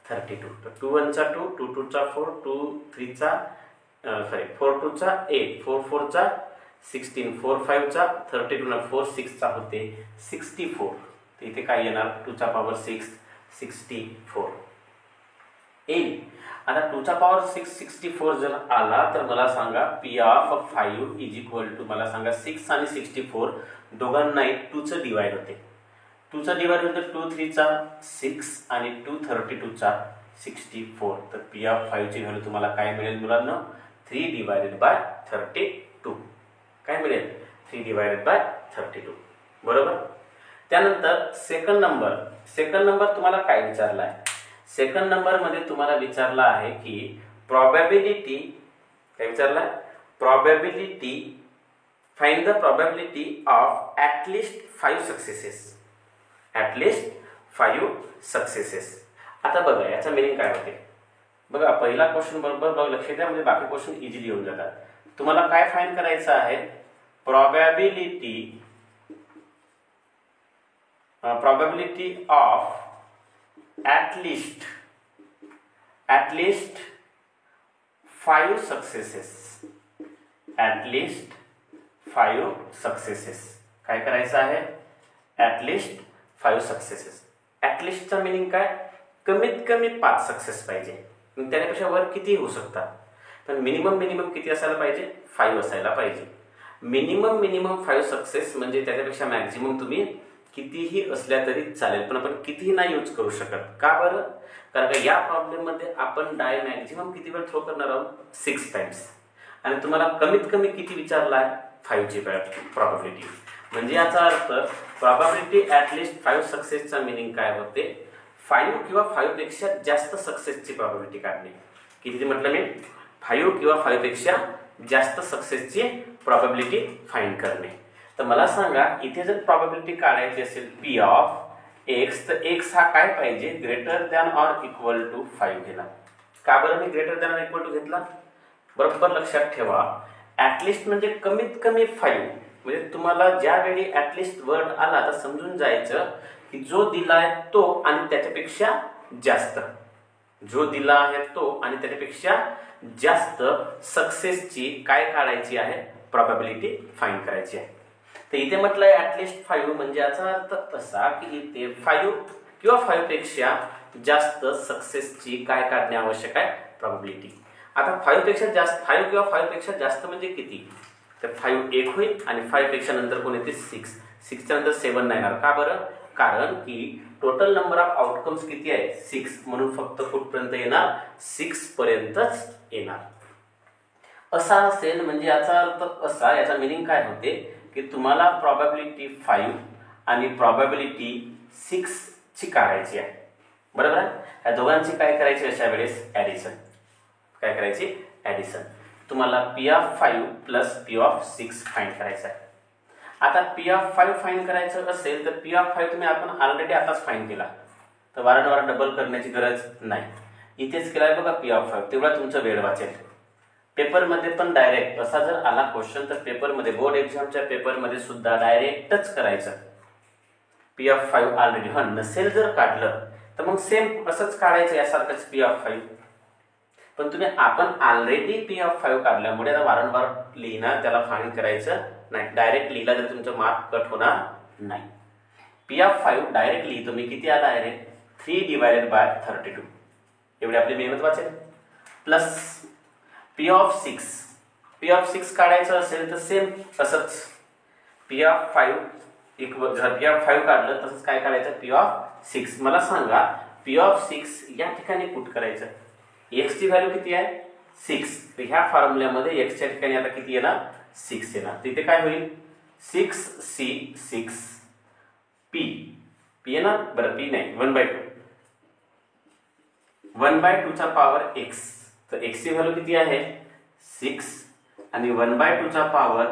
32. तर 2 1 चा 2 2 2 चा 4 2 3 चा 4 2 चा 8 4 4 चा 16 4 5 चा 32 ना 4 6 चा होते 64. तर इथे काय येणार 2 चा पॉवर 6 64 येईल. आता 2 चा पॉवर 6 64 जर आला तर मला सांगा p of 5 is equal to मला सांगा 6 आणि 64 दोघांनाही 2 चं डिवाइड होते. 2 चा डिवाइड होतं 2 3 चा 6 आणि 2 32 चा 64. तर p ऑफ 5 ची व्हॅल्यू तुम्हाला काय मिळेल मुलांना 3/32 काय मिळेल 3/32 बरोबर. त्यानंतर सेकंड नंबर तुम्हाला काय विचारला आहे. सेकंड नंबर मध्ये तुम्हाला विचारला आहे की प्रोबॅबिलिटी काय विचारला probability find the probability of at least 5 successes. आता बघा याचा मीनिंग काय होते बघा. पहिला क्वेश्चन बरोबर बघ लक्ष द्या म्हणजे बाकी क्वेश्चन इझिली येऊन जातात. तुम्हाला काय फाइंड करायचं आहे probability of at least 5 successes. at least 5 successes काय करायचं आहे at least 5 successes. at least चा मीनिंग काय कमीत कमी 5 सक्सेस पाहिजे. त्यापेक्षा वर किती होऊ शकतात पण मिनिमम किती असायला पाहिजे 5 असायला पाहिजे. मिनिमम 5 सक्सेस म्हणजे त्याच्यापेक्षा मॅक्झिमम तुम्ही कितीही असल्या तरी चालेल पण आपण कितीही नाही यूज करू शकत. का बरं कारण का या प्रॉब्लेम मध्ये आपण डाय मॅक्झिमम किती वेळ थ्रो करणार आहोत 6 टाइम्स आणि तुम्हाला कमीत कमी किती विचारला आहे 5 ची प्रोबॅबिलिटी. म्हणजे याचा अर्थ प्रोबॅबिलिटी ॲट लिस्ट 5 सक्सेसचा मीनिंग काय होते 5 किंवा 5 पेक्षा जास्त सक्सेसची प्रोबॅबिलिटी काढणे. किती म्हटलं मी 5 किंवा 5 पेक्षा जास्त सक्सेसची प्रोबॅबिलिटी फाइंड करणे. तर मला सांगा इथे जर प्रोबॅबिलिटी काढायची असेल p ऑफ x तर x हा काय पाहिजे greater than or equal to 5 घेला. का बरं मी greater than or equal to घेतला बरोबर लक्षात ठेवा. ॲटलिस्ट म्हणजे कमीत कमी 5 म्हणजे तुम्हाला ज्या वेळी ॲटलिस्ट वर्ड आला तर समजून जायचं की जो दिलाय तो आणि त्याच्यापेक्षा जास्त जो दिला आहे तो आणि त्याच्यापेक्षा जास्त सक्सेसची काय काढायची आहे प्रोबॅबिलिटी फाइंड करायची आहे. तर इथे म्हटलंय ॲटलिस्ट 5 म्हणजे याचा अर्थ असा की इथे 5 किंवा 5 पेक्षा जास्त सक्सेसची काय काढणे आवश्यक आहे प्रोबॅबिलिटी. आता 5 पेक्षा जास्त 5 किंवा 5 पेक्षा जास्त म्हणजे किती तर 5 एक होईल आणि 5 पेक्षा नंतर कोण येते 6 6 च्या नंतर 7 नाही येणार. का बरं कारण की टोटल नंबर ऑफ आउटकम्स किती आहे 6, म्हणून फक्त कुठपर्यंत येणार 6 पर्यंतच येणार. असा असेल म्हणजे याचा अर्थ असा, याचा मिनिंग काय होते की तुम्हाला प्रोबॅबिलिटी 5 आणि प्रोबॅबिलिटी 6 ची काढायची आहे. बरोबर आहे. या दोघांची काय करायची अशा वेळेस ॲडिशन. काय करायची ॲडिशन. तुम्हाला P5 प्लस P6 फाइंड करायचं आहे. आता P5 फाइंड करायचं असेल तर P5 तुम्ही आपण ऑलरेडी आताच फाइंड केला, तर वारंवार डबल करण्याची गरज नाही. इथेच केलाय बघा P5, तेवढा तुमचा वेळ वाचेल. पेपरमध्ये पण डायरेक्ट असा जर आला क्वेश्चन तर पेपरमध्ये बोर्ड एक्झामच्या पेपरमध्ये सुद्धा डायरेक्टच करायचं. P5 ऑलरेडी नसेल जर काढलं तर मग सेम असंच काढायचं यासारखंच P5. पण तुम्ही आपण ऑलरेडी P5 काढल्यामुळे आता वारंवार लिहिणार, त्याला फाइंड करायचं नाही. डायरेक्ट लिहिला तर तुमचं मार्क कट होणार नाही. P5 डायरेक्ट लिहितो मी. किती आला आहे रे 3/32 एवढी आपली मेहनत वाचेल. प्लस P6 काढायचं असेल तर सेम असंच P5 जर P5 काढलं तसंच काय काढायचं P6. मला सांगा P6 या ठिकाणी पुट करायचं. x ची व्हॅल्यू किती आहे 6, तर ह्या फॉर्म्युल्यामध्ये x च्या ठिकाणी आता किती येणार 6 येणार. तिथे काय होईल 6C6 P येणार. बरं P नाही 1/2 1/2 चा पॉवर x. तर x ची व्हॅल्यू किती आहे 6 आणि 1/2 चा पॉवर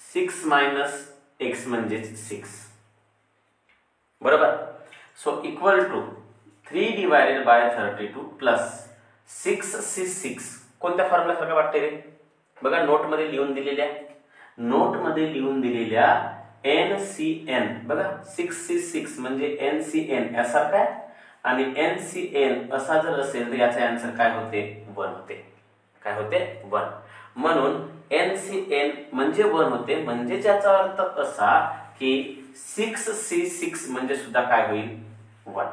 6 मायनस x म्हणजेच 6. बरोबर. So equal to 3/32 plus 6C6. कोणत्या फॉर्म्युला सारखं वाटते रे बघा, नोटमध्ये लिहून दिलेल्या NCN बघा. 6C6 म्हणजे NCN यासारखा आहे आणि NCN असा जर असेल तर याचा आन्सर काय होते 1 होते. काय होते 1. म्हणून NCN म्हणजे 1 होते. म्हणजे याचा अर्थ असा की 6C6 म्हणजे सुद्धा काय होईल 1.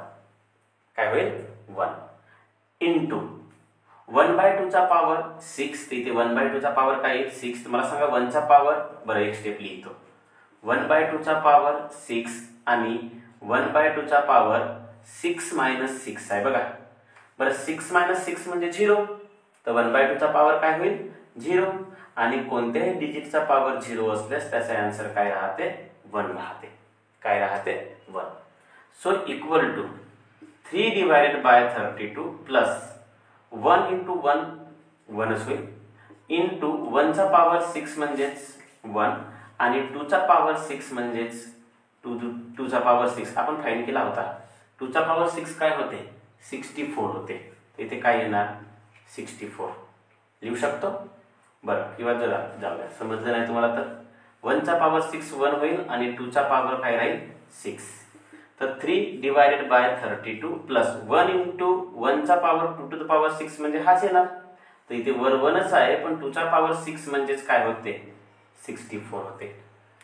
काय होईल 1 इंटू 1/2 चा पॉवर 6. तिथे 1/2 चा पॉवर काय येईल 6. मला सांगा 1 चा पॉवर. बरं एक स्टेप लिहितो. 1/2 चा पॉवर 6 आणि 1/2 चा पॉवर 6 मायनस 6 आहे बघा. बरं 6 मायनस 6 म्हणजे 0, तर 1/2 चा पॉवर काय होईल 0. आणि कोणत्याही डिजिटचा पॉवर 0 असल्यास त्याचा आन्सर काय राहते 1 राहते. काय राहते 1. So equal to 3/32 plus 1 into 1 1च होईल इंटू 1 चा पॉवर 6 म्हणजेच 1 आणि 2 चा पॉवर 6 म्हणजेच 2 चा पॉवर 6 आपण फाइंड केला होता. 2 चा पॉवर 6 काय होते 64 होते. इथे काय येणार 64 लिहू शकतो. बरं किंवा जरा जाऊया, समजलं नाही तुम्हाला तर 1 चा पॉवर 6 1 होईल आणि 2 चा पॉवर काय राहील 6. तर 3/32 प्लस 1 इंटू 1 चा पॉवर 2 टू द पॉवर 6 म्हणजे हाच येणार. तर इथे वर 1च आहे पण 2 चा पॉवर 6 म्हणजेच काय होते 64 होते.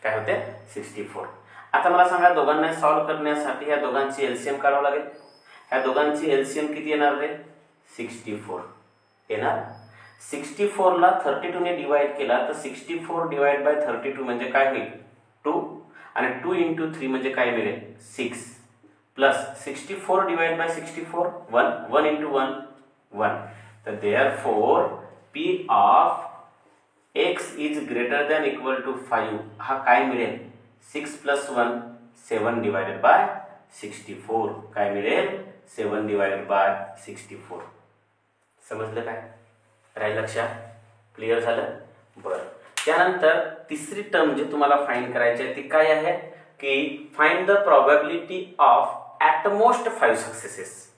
काय होते 64. आता मला सांगा दोघांना सॉल्व्ह करण्यासाठी या दोघांची एलसीएम काढावं लागेल. ह्या दोघांची एलसीएम किती येणार रे 64 येणार. 64 ला 32 ने डिवाइड केला तर 64/32 म्हणजे काय होईल 2 आणि 2 इंटू 3 म्हणजे काय मिळेल 6 प्लस 64/64 1 इंटू 1. तर therefore P of x is greater than equal to 5 हा काय मिळेल 6 प्लस 1 7/64 काय मिळेल 7/64. समजलं काय राहील लक्षात. क्लिअर झालं. बरं त्यानंतर तिसरी टर्म जे तुम्हाला फाइंड करायची आहे ती काय आहे की find the probability of at most 5 successes.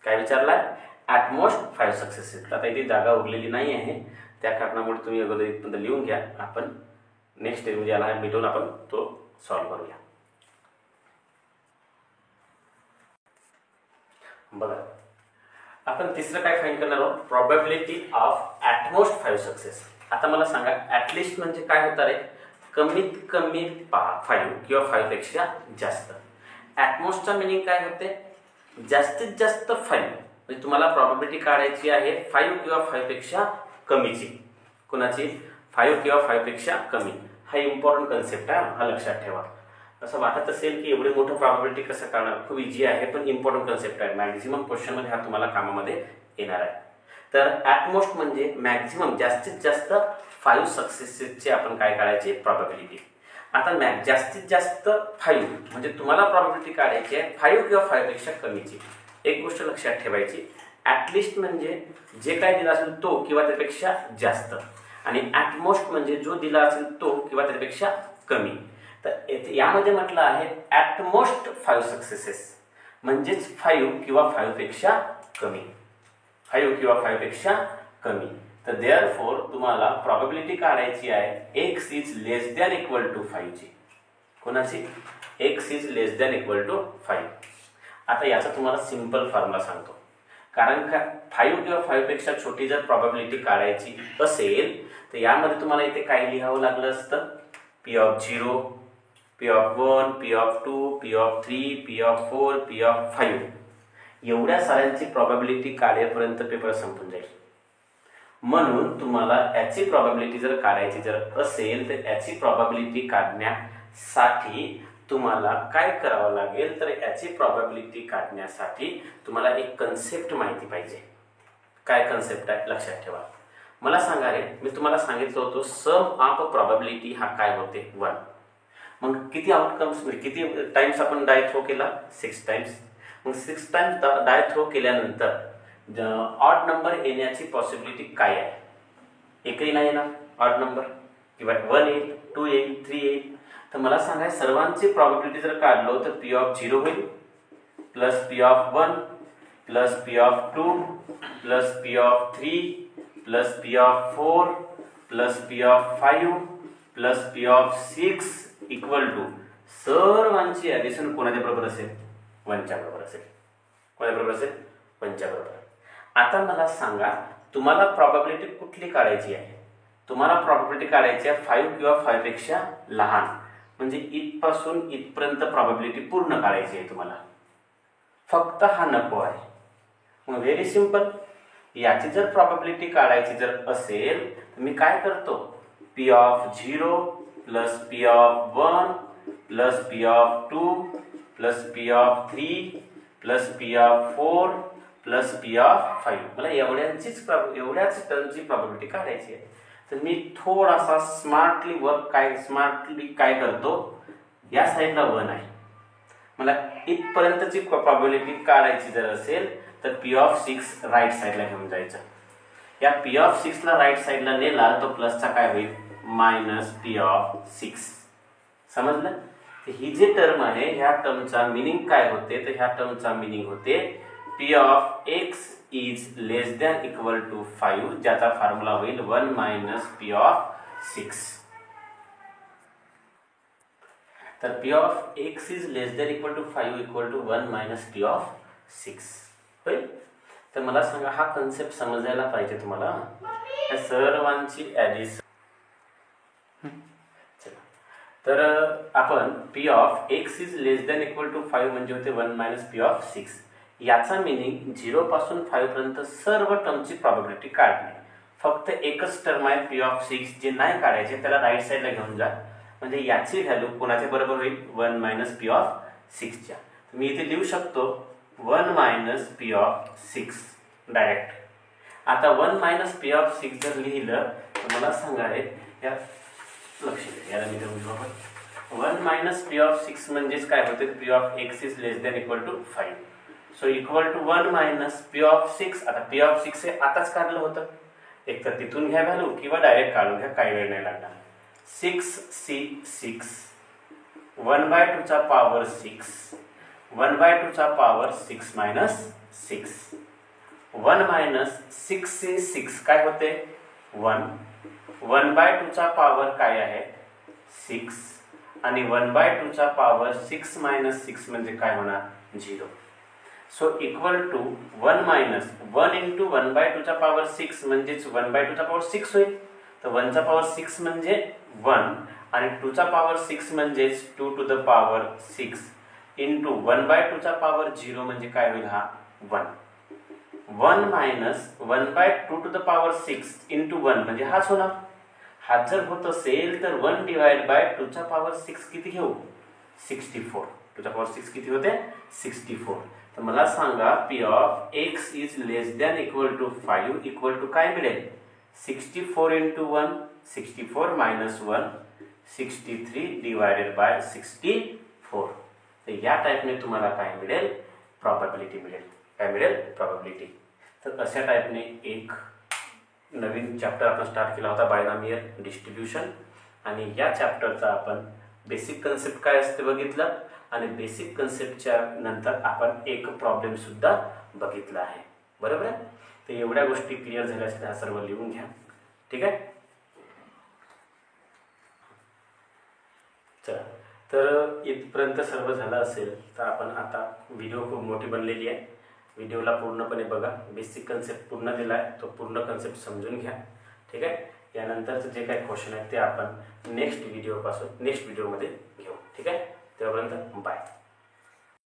काय विचारलाय ॲटमोस्ट 5 सक्सेसेस. आता इथे जागा उरलेली नाही आहे त्या कारणामुळे तुम्ही अगोदर इथपर्यंत लिहून घ्या. आपण नेक्स्ट स्टेज म्हणजे याला भेटून आपण तो सॉल्व्ह करूया. बघा आपण तिसरं काय फाइंड करणार आहोत प्रोबॅबिलिटी ऑफ ॲटमोस्ट 5 सक्सेस. आता मला सांगा ॲटलिस्ट म्हणजे काय होतं रे कमीत कमी 5 किंवा 5 पेक्षा जास्त. ॲटमोस्टचा मिनिंग काय होते जास्तीत जास्त 5. म्हणजे तुम्हाला प्रोबॅबिलिटी काढायची आहे 5 किंवा 5 पेक्षा कमीची. कुणाची 5 किंवा 5 पेक्षा कमी. हा इम्पॉर्टंट कन्सेप्ट आहे, हा लक्षात ठेवा. असं वाटत असेल की एवढी मोठं प्रॉबिलिटी कसं करणार, खूप इझी आहे, पण इम्पॉर्टंट कन्सेप्ट आहे. मॅक्झिमम क्वेश्चनमध्ये हा तुम्हाला कामामध्ये येणार आहे. तर ॲट मोस्ट म्हणजे मॅक्झिमम जास्तीत जास्त 5 सक्सेसेसचे आपण काय काढायचे प्रॉबिलिटी. आता जास्तीत जास्त 5 म्हणजे तुम्हाला प्रॉबिलिटी काढायची आहे 5 किंवा 5 पेक्षा कमीची. एक गोष्ट लक्षात ठेवायची, ॲटलिस्ट म्हणजे जे काय दिला असेल तो किंवा त्यापेक्षा जास्त, आणि ॲट मोस्ट म्हणजे जो दिला असेल तो किंवा त्यापेक्षा कमी. तर यामध्ये म्हटलं आहे ॲट मोस्ट 5 सक्सेसेस म्हणजेच 5 किंवा 5 पेक्षा कमी, 5 किंवा 5 पेक्षा कमी. तर देअरफॉर तुम्हाला प्रॉबिलिटी काढायची आहे x is less than equal to 5 ची. कोणाची? x is less than equal to 5. आता याचा तुम्हाला सिंपल फॉर्म्युला सांगतो. कारण का 5 किंवा 5 पेक्षा छोटी जर प्रॉबिलिटी काढायची असेल तर यामध्ये तुम्हाला इथे काय लिहावं लागलं असतं, p of 0, p of 1, p of 2, p of 3, p of 4, p of 5 एवढ्या साऱ्यांची प्रॉबिलिटी काढेपर्यंत पेपर संपून जाईल. म्हणून तुम्हाला याची प्रॉबिलिटी जर काढायची जर असेल तर याची प्रॉबिलिटी काढण्यासाठी तुम्हाला काय करावं लागेल, तर याची प्रॉबिलिटी काढण्यासाठी तुम्हाला एक कन्सेप्ट माहिती पाहिजे. काय कन्सेप्ट आहे लक्षात ठेवा. मला सांगा रे, मी तुम्हाला सांगितलं होतं सम ऑफ प्रॉबिलिटी हा काय होते 1. मग किती आउटकम्स म्हणजे किती टाइम्स आपण डाय थ्रो केला, 6 टाइम्स. मग 6 टाइम्स डाय थ्रो केल्यानंतर ऑड नंबर येण्याची पॉसिबिलिटी काय आहे? एकही नाही येणार ऑड नंबर, किंवा 1 येईल, 2 येईल, 3 येईल. तर मला सांगाय सर्वांची प्रॉबिलिटी जर काढलो तर p ऑफ 0 होईल, plus p of 1, plus p of 2, plus p of 3, plus p of 4, plus p of 5, plus p of 6 equal to सर्वांची ॲडिशन कोणाच्या बरोबर असेल? 1 च्या बरोबर असेल. कोणाच्या बरोबर असेल? 1 च्या बरोबर. आता मला सांगा तुम्हाला प्रॉबिलिटी कुठली काढायची आहे? तुम्हाला प्रॉबिलिटी काढायची आहे 5 किंवा 5 पेक्षा लहान, म्हणजे इथपासून इथपर्यंत प्रॉबिलिटी पूर्ण काढायची आहे तुम्हाला. फक्त हा नको आहे. मग व्हेरी सिंपल, याची जर प्रॉबिलिटी काढायची जर असेल तर मी काय करतो, p of 0 plus p of 1 plus p of 2 plus p of 3 plus p of 4 plus p of 5. मला एवढ्याच टर्मची प्रॉबिलिटी काढायची आहे. तर मी थोडासा स्मार्टली काय करतो, या साईडला 1 आहे, मला इथपर्यंतची प्रॉबिलिटी काढायची जर असेल तर p ऑफ 6 राईट साईडला घेऊन जायचं. या p ऑफ 6 ला राईट साईडला नेला तो प्लसचा काय होईल, मायनस p ऑफ 6. समजलं? ही जी टर्म आहे ह्या टर्मचा मिनिंग काय होते, तर ह्या टर्मचा मिनिंग होते p of x is less than equal to 5, ज्याचा फॉर्म्युला होईल 1 मायनस p ऑफ 6. तर p of x is less than equal to 5 equal to 1 minus p of 6 होईल. तर मला सांगा हा कन्सेप्ट समजायला पाहिजे तुम्हाला. या सर्वांची ॲडिशन. तर आपण p of x is less than equal to 5 म्हणजे होते 1 मायनस p ऑफ 6. याचा मिनिंग 0 पासून 5 पर्यंत सर्व टर्मची प्रॉबिलिटी काढणे. फक्त एकच टर्म आहे p ऑफ 6 जे नाही काढायचे त्याला राईट साईडला घेऊन जा, म्हणजे याची व्हॅल्यू कोणाच्या बरोबर होईल, 1 मायनस p ऑफ 6 च्या. मी इथे लिहू शकतो 1 मायनस p ऑफ 6 डायरेक्ट. आता 1 मायनस p ऑफ 6 जर लिहिलं तर मला सांगा रे, या लक्ष द्या, याला मी लिहू 1 मायनस p ऑफ 6 म्हणजेच काय होते, p of x is less than equal to 5. So equal to 1 minus p of 6. आता p ऑफ 6 हे आताच काढलं होतं, एक तर तिथून घ्या व्हॅल्यू किंवा डायरेक्ट काढून घ्या, काही वेळ नाही लागणार. 6c6 1/2 चा पॉवर 6 1/2 चा पॉवर 6 मायनस 6. 1 मायनस 6c6 काय होते 1. 1/2 चा पॉवर काय आहे 6, आणि 1/2 चा पॉवर 6 मायनस 6 म्हणजे काय होणार 0. So equal to 1 minus 1 into 1/2 चा पॉवर 6 म्हणजेच 1/2 चा पॉवर 6 होईल. तर 1 चा पॉवर 6 म्हणजे 1, आणि 2 चा पॉवर 6 म्हणजेच 2 टू द पॉवर 6 इंटू 1/2 चा पॉवर 0 म्हणजे काय होईल हा 1. 1 minus 1/2 to the power 6 into 1 म्हणजे हाच होणार. हा जर होत असेल तर 1 डिवाइड बाय 2 चा पॉवर 6 किती घेऊ, 64. 2 चा पॉवर 6 किती होते 64. तर मला सांगा P of X is less than equal to 5 equal to काय मिळेल 64 इंटू 1 64 मायनस 1 63 डिवायडेड बाय 64. तर या टाईपने तुम्हाला काय मिळेल प्रॉबॅबिलिटी मिळेल. काय मिळेल प्रॉबॅबिलिटी. तर अशा टाईपने एक नवीन चॅप्टर आपण स्टार्ट केला होता बायनॉमियल डिस्ट्रीब्युशन. आणि या चॅप्टरचा आपण बेसिक कन्सेप्ट काय असते बघितलं आणि बेसिक कन्सेप्टच्या नंतर आपण एक प्रॉब्लेम सुद्धा बघितला आहे. बरोबर आहे. तर एवढ्या गोष्टी क्लिअर झाल्या असतील. हा सर्व लिहून घ्या. ठीक आहे. चला तर इथपर्यंत सर्व झालं असेल तर आपण आता व्हिडिओ खूप मोठी बनलेली आहे. व्हिडिओला पूर्णपणे बघा. बेसिक कन्सेप्ट पूर्ण दिला आहे तो पूर्ण कन्सेप्ट समजून घ्या. ठीक आहे. यानंतरचं जे काही क्वेश्चन आहेत ते आपण नेक्स्ट व्हिडिओमध्ये घेऊ. ठीक आहे. तेव्हापर्यंत बाय.